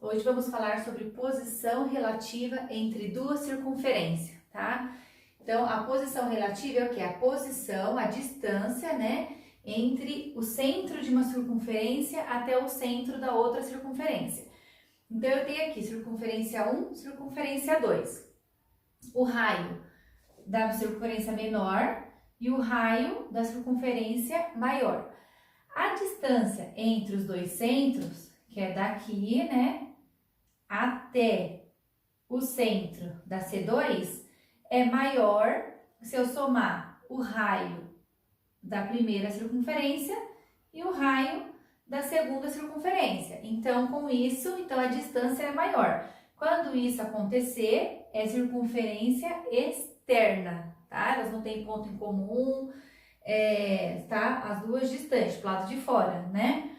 Hoje vamos falar sobre posição relativa entre duas circunferências, tá? Então, a posição relativa é o que? A posição, a distância, né? Entre o centro de uma circunferência até o centro da outra circunferência. Então, eu tenho aqui circunferência 1, circunferência 2. O raio da circunferência menor e o raio da circunferência maior. A distância entre os dois centros, que é daqui, né, até o centro da C2, é maior se eu somar o raio da primeira circunferência e o raio da segunda circunferência. Então, com isso, a distância é maior. Quando isso acontecer, é circunferência externa, tá? Elas não têm ponto em comum, tá? As duas distantes, pro lado de fora, né?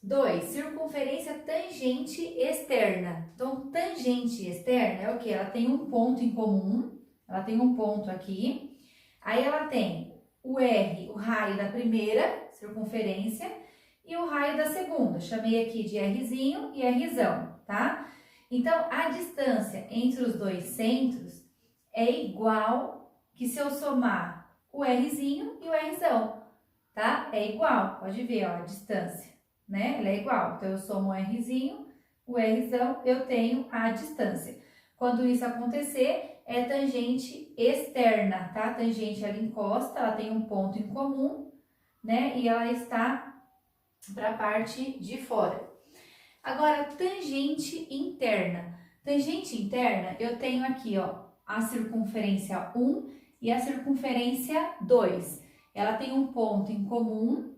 2. Circunferência tangente externa. Então, tangente externa é o que? Ela tem um ponto em comum, ela tem um ponto aqui, aí ela tem o R, o raio da primeira circunferência, e o raio da segunda. Chamei aqui de Rzinho e Rzão, tá? Então, a distância entre os dois centros é igual que se eu somar o Rzinho e o Rzão, tá? É igual, pode ver, ó, a distância, né? Ela é igual. Então, eu somo o Rzinho, o Rzão, eu tenho a distância. Quando isso acontecer, é tangente externa, tá? Tangente, ela encosta, ela tem um ponto em comum, né? E ela está para a parte de fora. Agora, tangente interna. Tangente interna, eu tenho aqui, ó, a circunferência 1 e a circunferência 2. Ela tem um ponto em comum,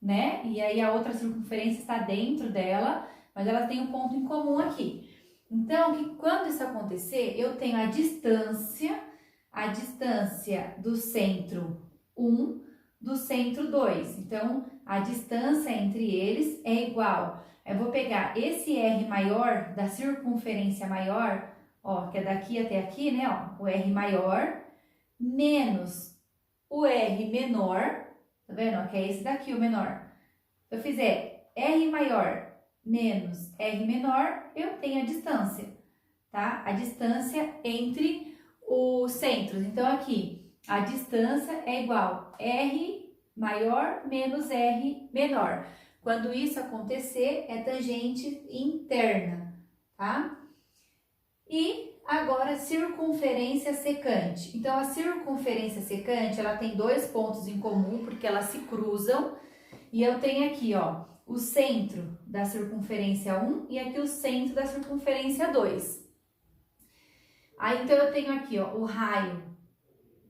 né? E aí a outra circunferência está dentro dela, mas ela tem um ponto em comum aqui. Então, quando isso acontecer, eu tenho a distância do centro 1 do centro 2. Então, a distância entre eles é igual. Eu vou pegar esse R maior da circunferência maior, ó, que é daqui até aqui, né, ó, o R maior, menos o R menor, tá vendo, ó, que é esse daqui, o menor. Se eu fizer R maior menos R menor, eu tenho a distância, tá? A distância entre os centros. Então, aqui, a distância é igual a R maior menos R menor. Quando isso acontecer, é tangente interna, tá? E agora, circunferência secante. Então, a circunferência secante, ela tem dois pontos em comum, porque elas se cruzam. E eu tenho aqui, ó, o centro da circunferência 1 e aqui o centro da circunferência 2. Aí, então, eu tenho aqui, ó, o raio,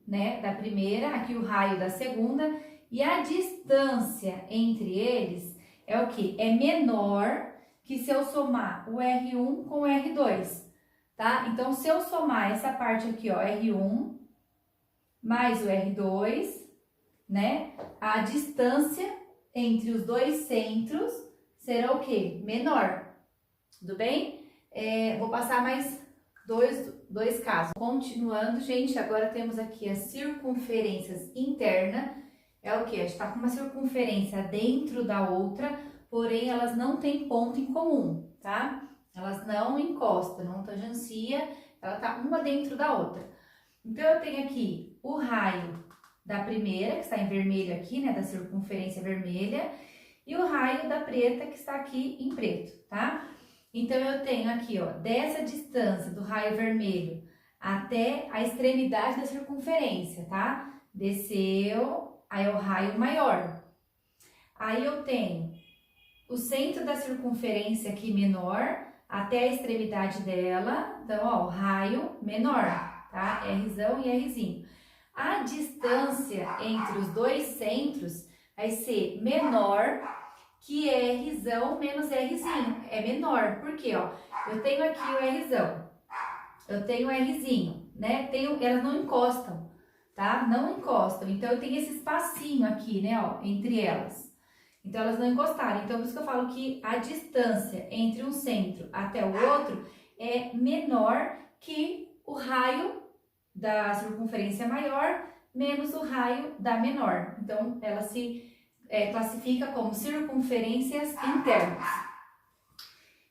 né, da primeira, aqui o raio da segunda, e a distância entre eles é o que? É menor que se eu somar o R1 com o R2, tá? Então, se eu somar essa parte aqui, ó, R1 mais o R2, né, a distância entre os dois centros será o que? Menor, tudo bem? Vou passar mais dois casos. Continuando, gente, agora temos aqui as circunferências internas. É o que? A gente está com uma circunferência dentro da outra, porém elas não têm ponto em comum, tá? Elas não encostam, não tangencia, ela tá uma dentro da outra. Então, eu tenho aqui o raio da primeira, que está em vermelho aqui, né, da circunferência vermelha, e o raio da preta, que está aqui em preto, tá? Então, eu tenho aqui, ó, dessa distância do raio vermelho até a extremidade da circunferência, tá? Desceu, aí é o raio maior. Aí eu tenho o centro da circunferência aqui menor até a extremidade dela, então, ó, o raio menor, tá? Rzão e Rzinho. A distância entre os dois centros vai ser menor que Rzão menos Rzinho. É menor, porque, ó, eu tenho aqui o Rzão, eu tenho o Rzinho, né? Elas não encostam, tá? Não encostam. Então, eu tenho esse espacinho aqui, né, ó, entre elas. Então, elas não encostaram. Então, por isso que eu falo que a distância entre um centro até o outro é menor que o raio da circunferência maior menos o raio da menor. Então, ela se classifica como circunferências internas.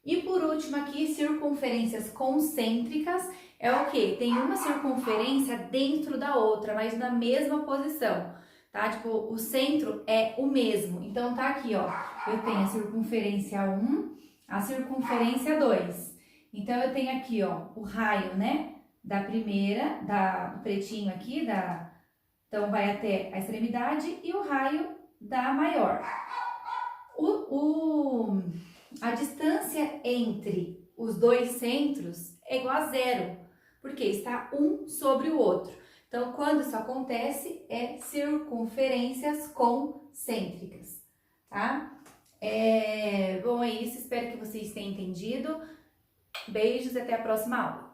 E por último aqui, circunferências concêntricas é o que? Tem uma circunferência dentro da outra, mas na mesma posição, tá? Tipo, o centro é o mesmo. Então tá aqui, ó, eu tenho a circunferência 1, a circunferência 2. Então eu tenho aqui, ó, o raio, né, da primeira, do pretinho aqui, então vai até a extremidade, e o raio da maior. A distância entre os dois centros é igual a zero, porque está um sobre o outro. Então, quando isso acontece, é circunferências concêntricas, tá? Bom, é isso, espero que vocês tenham entendido. Beijos e até a próxima aula.